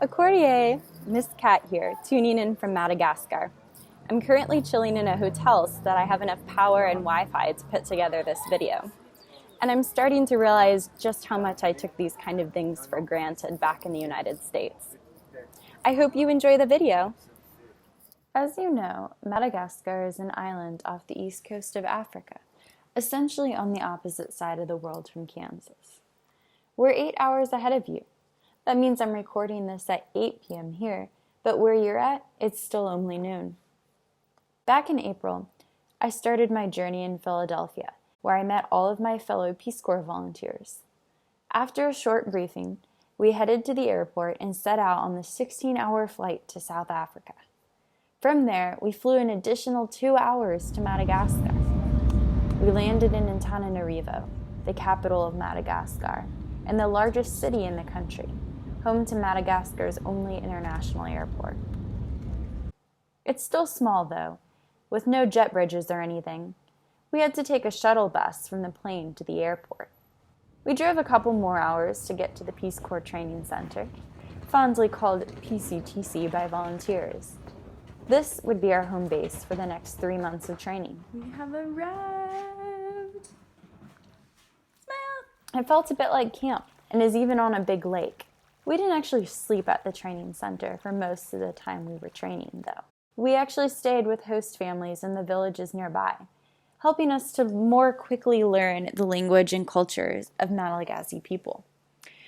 Accordier, Miss Cat here, tuning in from Madagascar. I'm currently chilling in a hotel so that I have enough power and Wi-Fi to put together this video. And I'm starting to realize just how much I took these kind of things for granted back in the United States. I hope you enjoy the video. As you know, Madagascar is an island off the east coast of Africa, essentially on the opposite side of the world from Kansas. We're 8 hours ahead of you. That means I'm recording this at 8 p.m. here, but where you're at, it's still only noon. Back in April, I started my journey in Philadelphia, where I met all of my fellow Peace Corps volunteers. After a short briefing, we headed to the airport and set out on the 16-hour flight to South Africa. From there, we flew an additional 2 hours to Madagascar. We landed in Antananarivo, the capital of Madagascar, and the largest city in the country, home to Madagascar's only international airport. It's still small, though, with no jet bridges or anything. We had to take a shuttle bus from the plane to the airport. We drove a couple more hours to get to the Peace Corps Training Center, fondly called PCTC by volunteers. This would be our home base for the next 3 months of training. We have arrived! Smile! It felt a bit like camp and is even on a big lake. We didn't actually sleep at the training center for most of the time we were training, though. We actually stayed with host families in the villages nearby, helping us to more quickly learn the language and cultures of Malagasy people.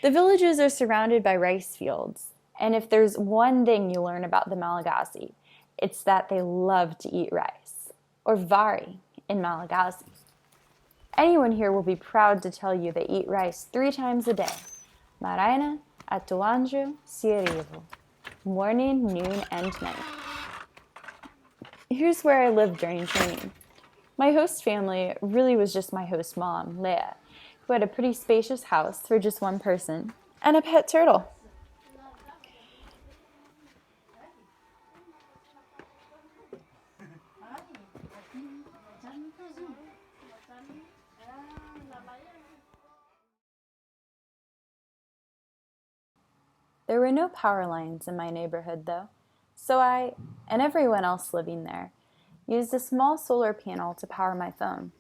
The villages are surrounded by rice fields, and if there's one thing you learn about the Malagasy, it's that they love to eat rice, or vari in Malagasy. Anyone here will be proud to tell you they eat rice 3 times a day, maraina, atoanjo, sierivo, morning, noon, and night. Here's where I lived during training. My host family really was just my host mom, Leah, who had a pretty spacious house for just one person, and a pet turtle. There were no power lines in my neighborhood, though, so I, and everyone else living there, used a small solar panel to power my phone.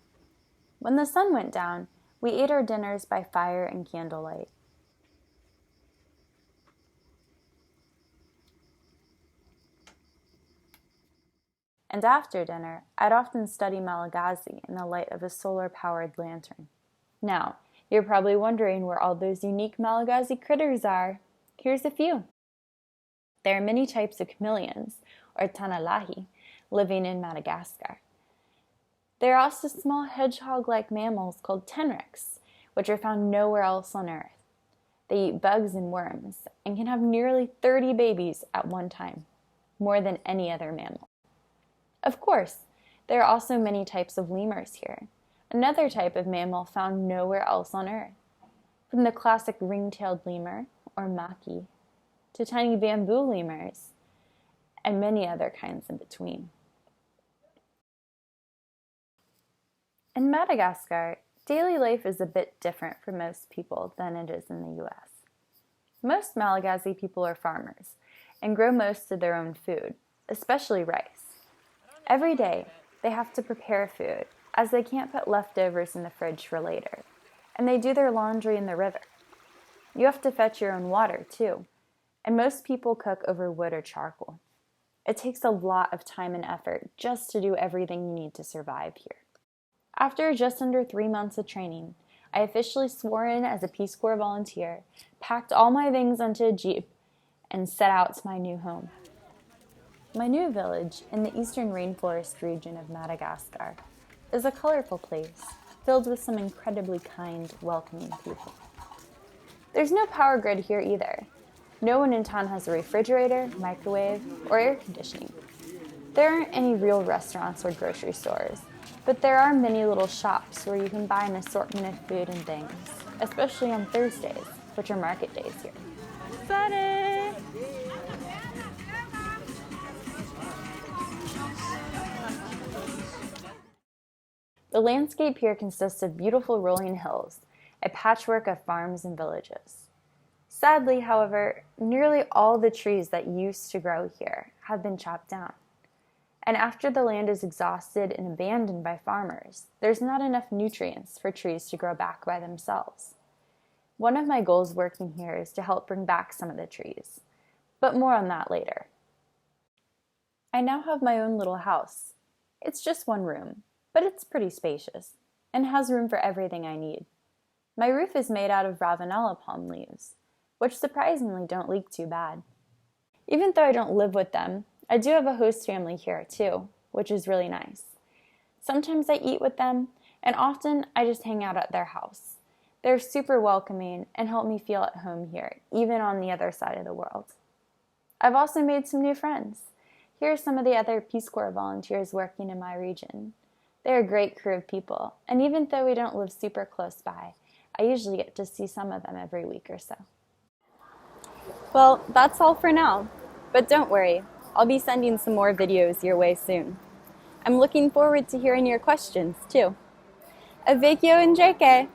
When the sun went down, we ate our dinners by fire and candlelight. And after dinner, I'd often study Malagasy in the light of a solar-powered lantern. Now, you're probably wondering where all those unique Malagasy critters are. Here's a few. There are many types of chameleons, or tanalahi, living in Madagascar. There are also small hedgehog-like mammals called tenrecs, which are found nowhere else on Earth. They eat bugs and worms, and can have nearly 30 babies at one time, more than any other mammal. Of course, there are also many types of lemurs here, another type of mammal found nowhere else on Earth. From the classic ring-tailed lemur, or maki, to tiny bamboo lemurs, and many other kinds in between. In Madagascar, daily life is a bit different for most people than it is in the US. Most Malagasy people are farmers and grow most of their own food, especially rice. Every day, they have to prepare food, as they can't put leftovers in the fridge for later, and they do their laundry in the river. You have to fetch your own water, too, and most people cook over wood or charcoal. It takes a lot of time and effort just to do everything you need to survive here. After just under 3 months of training, I officially swore in as a Peace Corps volunteer, packed all my things onto a jeep, and set out to my new home. My new village in the eastern rainforest region of Madagascar is a colorful place filled with some incredibly kind, welcoming people. There's no power grid here either. No one in town has a refrigerator, microwave, or air conditioning. There aren't any real restaurants or grocery stores, but there are many little shops where you can buy an assortment of food and things, especially on Thursdays, which are market days here. Excited! The landscape here consists of beautiful rolling hills, a patchwork of farms and villages. Sadly, however, nearly all the trees that used to grow here have been chopped down. And after the land is exhausted and abandoned by farmers, there's not enough nutrients for trees to grow back by themselves. One of my goals working here is to help bring back some of the trees, but more on that later. I now have my own little house. It's just one room, but it's pretty spacious and has room for everything I need. My roof is made out of Ravenella palm leaves, which surprisingly don't leak too bad. Even though I don't live with them, I do have a host family here too, which is really nice. Sometimes I eat with them, and often I just hang out at their house. They're super welcoming and help me feel at home here, even on the other side of the world. I've also made some new friends. Here are some of the other Peace Corps volunteers working in my region. They're a great crew of people, and even though we don't live super close by, I usually get to see some of them every week or so. Well, that's all for now, but don't worry, I'll be sending some more videos your way soon. I'm looking forward to hearing your questions too. Avekyo and JK!